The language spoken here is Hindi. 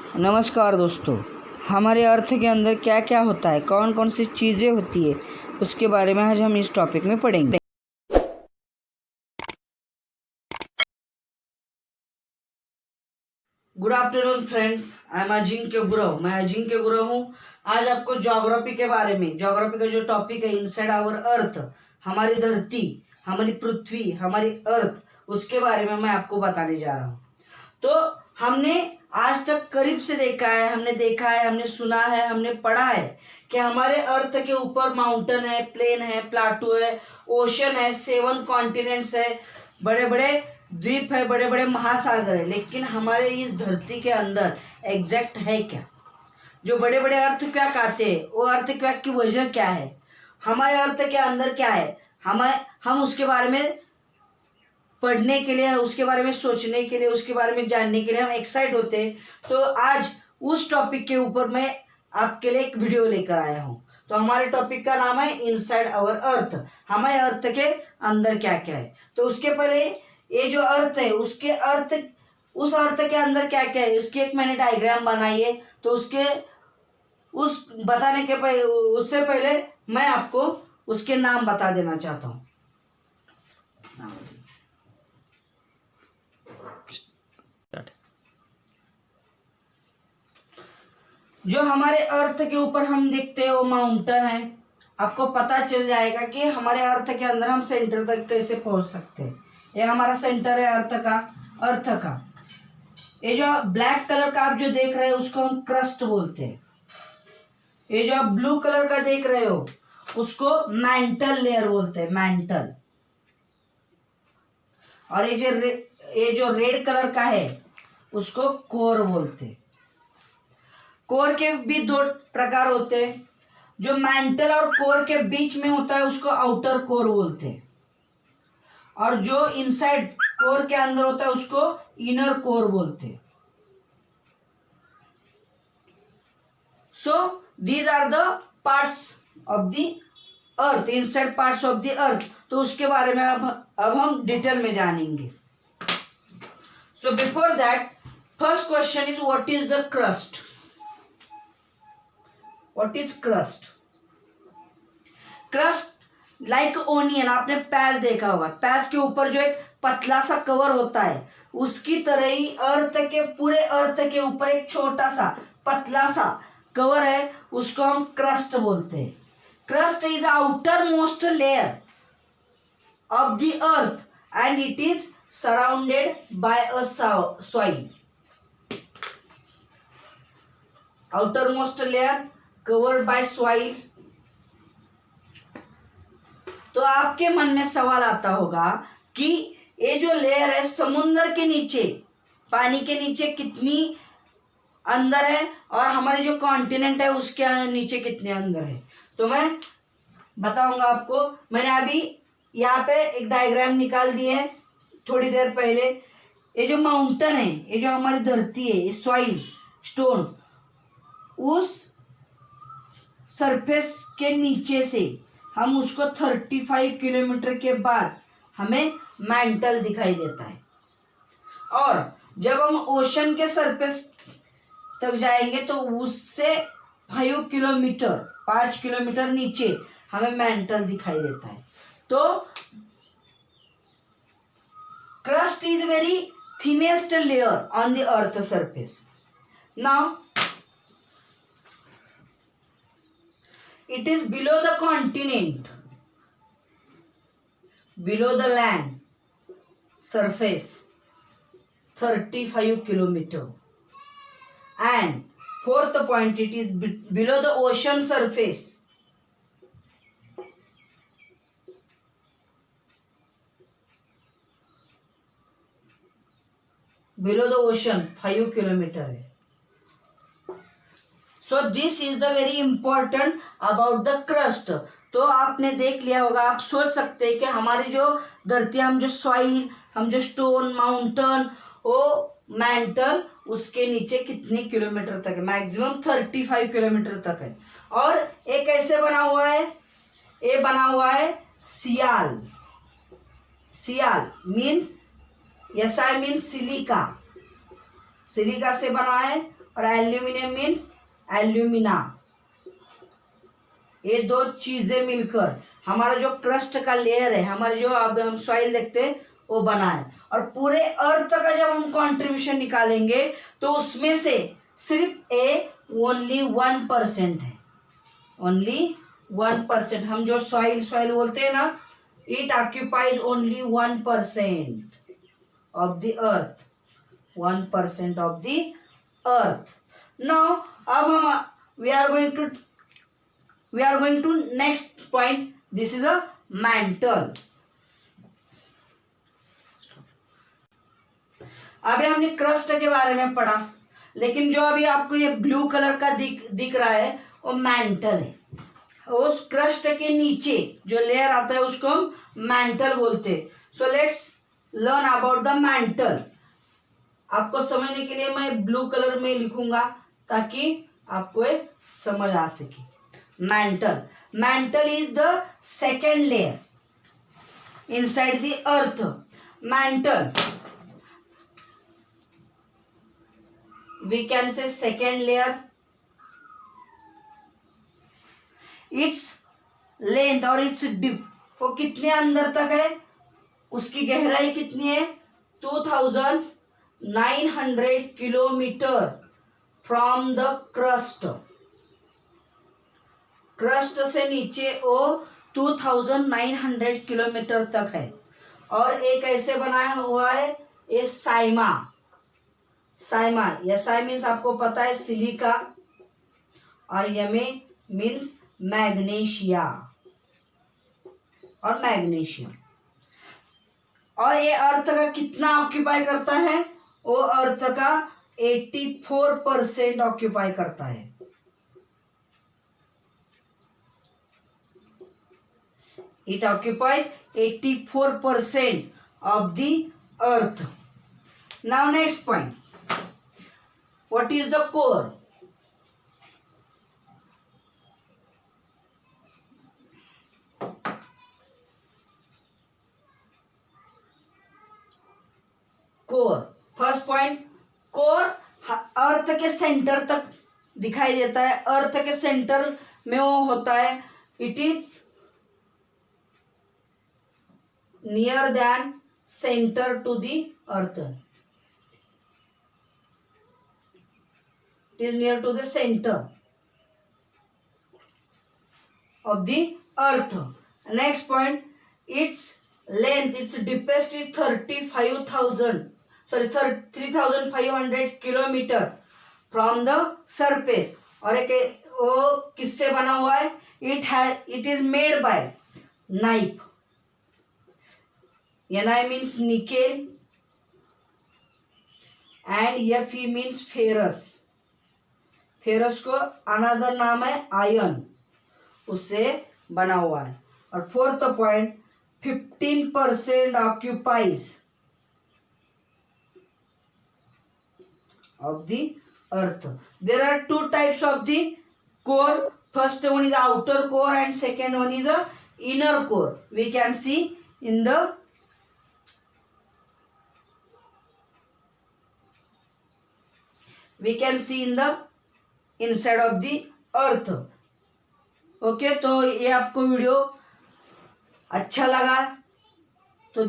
नमस्कार दोस्तों, हमारे अर्थ के अंदर क्या क्या होता है, कौन कौन सी चीज़ें होती है, उसके बारे में आज हम इस टॉपिक में पढ़ेंगे। Good afternoon friends, I am Ajinkya Gurav. मैं अजिंक्य गुरव हूँ। आज आपको ज्योग्राफी के बारे में, ज्योग्राफी का जो टॉपिक है इनसाइड आवर अर्थ, हमारी धरती, हमारी पृथ्वी, हमारी अर्थ, उसके बारे में मैं आपको बताने जा रहा हूँ। तो हमने आज तक करीब से देखा है, हमने सुना है, हमने पढ़ा है कि हमारे अर्थ के ऊपर माउंटेन है, प्लेन है, प्लाटू है, ओशन है, 7 कॉन्टिनेंट्स है, बड़े बड़े द्वीप है, बड़े बड़े महासागर है। लेकिन हमारे इस धरती के अंदर एग्जैक्ट है क्या? जो बड़े बड़े अर्थ क्या कहते हैं, वो अर्थ क्या की वजह क्या है, हमारे अर्थ के अंदर क्या है, हम उसके बारे में पढ़ने के लिए, उसके बारे में सोचने के लिए, उसके बारे में जानने के लिए हम एक्साइट होते हैं। तो आज उस टॉपिक के ऊपर मैं आपके लिए एक वीडियो लेकर आया हूँ। तो हमारे टॉपिक का नाम है इनसाइड आवर अर्थ, हमारे अर्थ के अंदर क्या क्या है। तो उसके पहले ये जो अर्थ है, उस अर्थ के अंदर क्या क्या है, उसकी एक मैंने डायग्राम बनाई है। तो उस बताने के पहले, उससे पहले मैं आपको उसके नाम बता देना चाहता हूँ। जो हमारे अर्थ के ऊपर हम देखते हैं वो माउंटेन है। आपको पता चल जाएगा कि हमारे अर्थ के अंदर हम सेंटर तक कैसे पहुंच सकते हैं। ये हमारा सेंटर है अर्थ का। ये जो ब्लैक कलर का आप जो देख रहे हो उसको हम क्रस्ट बोलते हैं। ये जो आप ब्लू कलर का देख रहे हो उसको मैंटल लेयर बोलते हैं, मैंटल। और ये जो रेड कलर का है उसको कोर बोलते हैं। कोर के भी 2 प्रकार होते हैं। जो मैंटल और कोर के बीच में होता है उसको आउटर कोर बोलते हैं, और जो इनसाइड कोर के अंदर होता है उसको इनर कोर बोलते हैं। So these are the parts of the earth, inside parts of the earth. तो उसके बारे में अब हम डिटेल में जानेंगे। So before that, first question is what is the crust? What is crust? Crust like onion, आपने पैच देखा होगा, पैच के ऊपर जो एक पतला सा कवर होता है, उसकी तरह ही पूरे अर्थ के ऊपर एक छोटा सा पतला सा कवर है, उसको हम क्रस्ट बोलते हैं। Crust is outer most layer of the earth and it is surrounded by a soil. Outer most layer covered by soil. तो आपके मन में सवाल आता होगा कि ये जो लेयर है समुद्र के नीचे, पानी के नीचे कितनी अंदर है, और हमारे जो कॉन्टिनेंट है उसके नीचे कितने अंदर है। तो मैं बताऊंगा आपको। मैंने अभी यहाँ पे एक डायग्राम निकाल दी है थोड़ी देर पहले। ये जो माउंटेन है, ये जो हमारी धरती है, ये सॉइल स्टोन, उस सरफेस के नीचे से हम उसको 35 किलोमीटर के बाद हमें मैंटल दिखाई देता है। और जब हम ओशन के सरफेस तक जाएंगे तो उससे 5 किलोमीटर नीचे हमें मैंटल दिखाई देता है। तो crust is very thinnest layer on the earth surface. Now it is below the continent, below the land surface 35 kilometer, and fourth point, it is below the ocean surface below the ocean 5 kilometer है। So this is the very important about the crust. तो आपने देख लिया होगा, आप सोच सकते हैं कि हमारी जो धरती, हम जो सॉइल, हम जो स्टोन, माउंटेन, वो मैंटल, उसके नीचे कितने किलोमीटर तक है? मैक्सिमम 35 किलोमीटर तक है। और ये कैसे बना हुआ है? ये बना हुआ है sial. Sial means SI means silica, silica से बना है। और एल्यूमिनियम मीन्स एल्यूमिना। ये दो चीजें मिलकर हमारा जो क्रस्ट का लेयर है, हमारे जो अब हम सॉइल देखते हैं वो बना है। और पूरे अर्थ का जब हम कंट्रीब्यूशन निकालेंगे तो उसमें से सिर्फ ओनली 1% है, ओनली 1%। हम जो सॉइल बोलते हैं ना, it occupies only 1% of the earth, 1% of the earth. Now अब हम we are going to next point. This is a mantle. अभी हमने क्रस्ट के बारे में पढ़ा, लेकिन जो अभी आपको ये ब्लू कलर का दिख रहा है वो मैंटल है। उस क्रस्ट के नीचे जो लेयर आता है उसको हम मैंटल बोलते हैं। So let's learn about the mantle. आपको समझने के लिए मैं ब्लू कलर में लिखूंगा ताकि आपको ये समझ आ सके। Mantle is the second layer inside the earth. Mantle, we can say second layer. Its length और its depth, वो कितने अंदर तक है, उसकी गहराई कितनी है, 2900 kilometre from the crust. Crust से नीचे वो 2900 किलोमीटर तक है। और एक ऐसे बनाया हुआ है ये साइमा। साई मीन्स आपको पता है सिलिका, और यमे मीन्स मैग्नीशिया और मैग्नीशियम। और ये अर्थ का कितना ऑक्यूपाई करता है, वो अर्थ का 84% ऑक्यूपाई करता है। It occupies 84% of the earth. Now next point, what is the core? Core, first point, core earth के सेंटर तक दिखाई देता है। अर्थ के सेंटर में वो होता है, it is near then centre to the earth. It is near to the center of the earth. Next point, its length, its deepest is 3500 kilometre from the surface। और एक वो किससे बना हुआ है, it is made by knife। Ni means nickel and Fe means ferrous। Ferrous को अनदर नाम है आयन, उससे बना हुआ है। और fourth point, 15% occupies of the earth. There are two types of the core. First one is outer core and second one is a inner core. We can see in the inside of the earth। Okay, तो ये आपको वीडियो अच्छा लगा तो